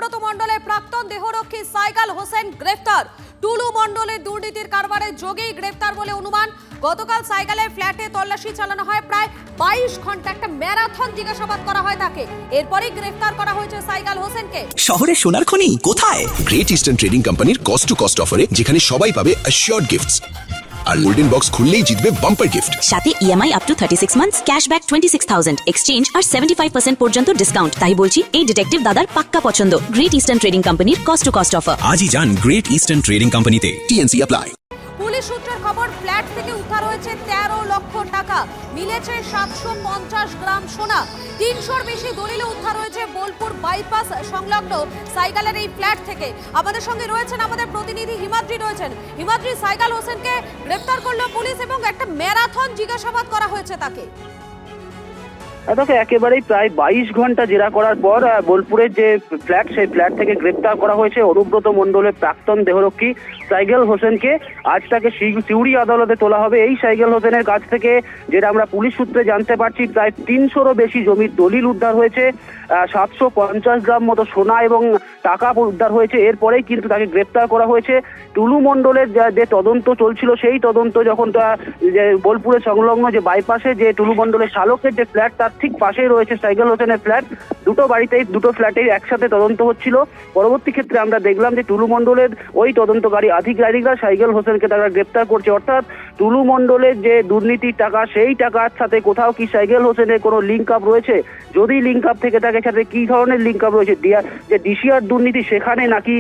অনুব্রত মণ্ডলের প্রাক্তন দেহরক্ষী সাইকাল হোসেন গ্রেফতার। টুলু মণ্ডলের দুর্নীতির কারবারের যোগেই গ্রেফতার বলে অনুমান। গতকাল সাইকালের ফ্ল্যাটে তল্লাশি চালানো হয় প্রায় 22 ঘন্টা, একটা ম্যারাথন জিজ্ঞাসাবাদ করা হয় তাকে। এরপরেই গ্রেফতার করা হয়েছে সাইকাল হোসেনকে। শহরে সোনার খনি কোথায়? গ্রেট ইস্টার্ন ট্রেডিং কোম্পানির কস্ট টু কস্ট অফারে, যেখানে সবাই পাবে অ্যাসিওরড গিফটস আর গোল্ডেন বক্স খুললেই জিতবে বাম্পার গিফট। সাথে EMI up to 36 months, cashback 26,000, exchange আর 75% পর্যন্ত ডিসকাউন্ট। তাই বলছি এই ডিটেকটিভ দাদার পাক্কা পছন্দ। গ্রেট ইস্টার্ন ট্রেডিং কোম্পানির কস্ট টু কস্ট অফার। আজই যান গ্রেট ইস্টার্ন ট্রেডিং কোম্পানিতে। TNC apply. পুলিশ সূত্রের খবর, ফ্ল্যাট থেকে উদ্ধার হয়েছে 13 লক্ষ টাকা, মিলেছে 750 গ্রাম সোনা। 300-র বেশি দলিল উদ্ধার হয়েছে বোলপুর বাইপাস সংলগ্ন সাইকালের এই ফ্ল্যাট থেকে। আমাদের সঙ্গে রয়েছেন আমাদের প্রতিনিধি হিমাদ্রি রয়েছেন। হিমাদ্রি, সাইকাল হোসেনকে গ্রেফতার করলো পুলিশ এবং একটা ম্যারাথন জিজ্ঞাসাবাদ করা হয়েছে তাকে। দেখো, একেবারেই প্রায় 22 ঘন্টা জেরা করার পর বোলপুরের যে ফ্ল্যাট, সেই ফ্ল্যাট থেকে গ্রেপ্তার করা হয়েছে অনুব্রত মণ্ডলের প্রাক্তন দেহরক্ষী সাইকেল হোসেনকে। আজ তাকে সিউড়ি আদালতে তোলা হবে। এই সাইকেল হোসেনের কাছ থেকে যেটা আমরা পুলিশ সূত্রে জানতে পারছি, প্রায় 300-রও বেশি জমির দলিল উদ্ধার হয়েছে, 750 গ্রাম মতো সোনা এবং টাকা উদ্ধার হয়েছে। এরপরেই কিন্তু তাকে গ্রেপ্তার করা হয়েছে। টুলু মণ্ডলের যে তদন্ত চলছিল, সেই তদন্ত যখন যে বোলপুরের সংলগ্ন যে বাইপাসে যে টুলু মণ্ডলের শালকের যে ফ্ল্যাট, তার ঠিক পাশেই রয়েছে সাইকেল হোসেনের ফ্ল্যাট। দুটো ফ্ল্যাটেই একসাথে তদন্ত হচ্ছিল। পরবর্তী ক্ষেত্রে আমরা দেখলাম যে টুলু মণ্ডলের ওই তদন্তকারী আধিকারিকরা সাইকেল হোসেনকে তারা গ্রেপ্তার করছে। অর্থাৎ টুলু মণ্ডলের যে দুর্নীতির টাকা, সেই টাকার সাথে কোথাও কি সাইকেল হোসেনের কোনো লিঙ্ক আপ রয়েছে? যদি লিঙ্ক আপ থেকে থাকে, সাথে কি ধরনের লিঙ্ক আপ রয়েছে? যে ডিসিআর দুর্নীতি, সেখানে নাকি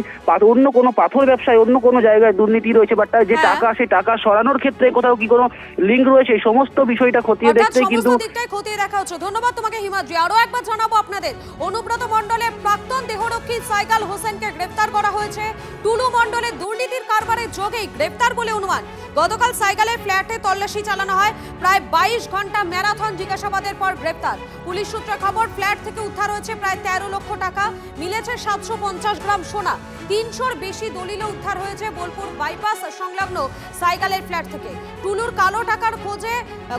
অন্য কোনো পাথর ব্যবসায় অন্য কোনো জায়গায় দুর্নীতি রয়েছে, বাট যে টাকা, সেই টাকা সরানোর ক্ষেত্রে কোথাও কি কোনো লিঙ্ক রয়েছে? এই সমস্ত বিষয়টা খতিয়ে দেখতে কিন্তু খতিয়ে দেখা হচ্ছে। ধন্যবাদ তোমাকে হিমাদ্রি। আরো একবার জানাবো আপনাদের, অনুব্রত মণ্ডলের প্রাক্তন দেহরক্ষী সাইকাল হোসেনকে গ্রেফতার করা হয়েছে। টুলু মণ্ডলের দুর্নীতির কারবারের যোগেই গ্রেফতার বলে অনুমান। গতকাল সাইকালের ফ্ল্যাটে তল্লাশি চালানো হয় প্রায় 22 ঘন্টা, ম্যারাথন জিজ্ঞাসাবাদের পর গ্রেফতার। পুলিশ সূত্রে খবর, ফ্ল্যাট থেকে উদ্ধার হয়েছে প্রায় 13 লক্ষ টাকা, মিলেছে 750 গ্রাম সোনা। 300-র বেশি দলিল উদ্ধার হয়েছে বোলপুর বাইপাস সংলগ্ন সাইকালের ফ্ল্যাট থেকে। টুলুর কালো টাকার খোঁজে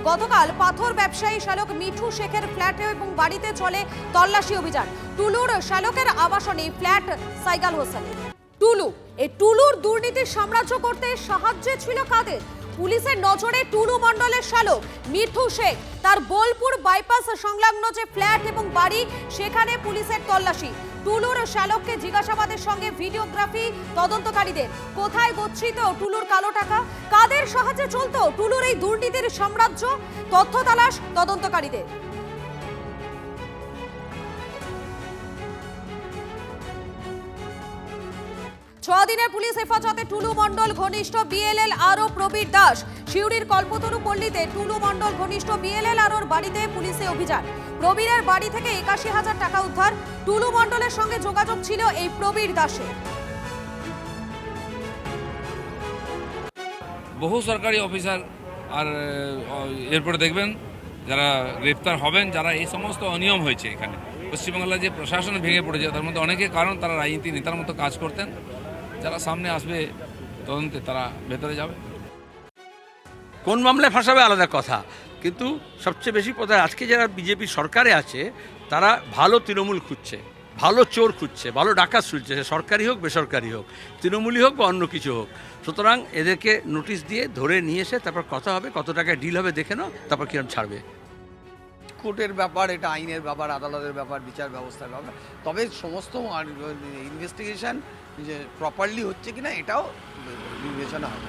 গতকাল পাথর ব্যবসায়ী শালক মিঠু শেখের ফ্ল্যাটে এবং বাড়িতে চলে তল্লাশি অভিযান। টুলুর শালকের আবাসনে ফ্ল্যাট সাইকাল হোসেনের। টুলুর দুর্নীতির সাম্রাজ্য করতে সাহায্যে ছিল কাদের? পুলিশের নজরে টুলু মণ্ডলের শালক মিঠু শেখ, তার বোলপুর বাইপাস সংলগ্ন যে ফ্ল্যাট এবং বাড়ি, সেখানে পুলিশের তল্লাশি। টুলুর শালককে জিজ্ঞাসাবাদের সঙ্গে ভিডিওগ্রাফি তদন্তকারীদের। কোথায় গচ্ছিত টুলুর কালো টাকা? কাদের সাহায্যে চলতো টুলুর এই দুর্নীতির সাম্রাজ্য? তথ্য তালাশ তদন্তকারীদের। 6 দিনের পুলিশ হেফাজতে টুলু মণ্ডল ঘনিষ্ঠ বিএলএল আরও প্রবীর দাস। সিউড়ির কল্পতরু পল্লীতে টুলু মণ্ডল ঘনিষ্ঠ বিএলএল আরোর বাড়িতে পুলিশে অভিযান। প্রবীরের বাড়ি থেকে 81,000 টাকা উদ্ধার। টুলু মণ্ডলের সঙ্গে যোগাযোগ ছিল এই প্রবীর দাসের। বহু সরকারি অফিসার আর এরপরে দেখবেন যারা গ্রেপ্তার হবেন, যারা এই সমস্ত অনিয়ম হয়েছে এখানে পশ্চিমবাংলার যে প্রশাসন ভেঙে পড়েছে, তার মধ্যে অনেকের কারণ তারা রাজনীতি নেতার মতো কাজ করতেন। যারা সামনে আসবে তদন্তে, তারা ভেতরে যাবে। কোন মামলায় ফাঁসাবে আলাদা কথা, কিন্তু সবচেয়ে বেশি কথা, আজকে যারা বিজেপি সরকারে আছে তারা ভালো তৃণমূল খুঁজছে, ভালো চোর খুঁজছে, ভালো ডাকাত খুঁজছে, সে সরকারি হোক বেসরকারি হোক, তৃণমূলই হোক বা অন্য কিছু হোক। সুতরাং এদেরকে নোটিশ দিয়ে ধরে নিয়ে এসে তারপর কথা হবে, কত টাকায় ডিল হবে দেখে নাও, তারপর কিরম ছাড়বে। কোর্টের ব্যাপার, এটা আইনের ব্যাপার, আদালতের ব্যাপার, বিচার ব্যবস্থার ব্যাপার। তবে সমস্ত ইনভেস্টিগেশন যে প্রপারলি হচ্ছে কিনা, এটাও বিবেচনা হবে।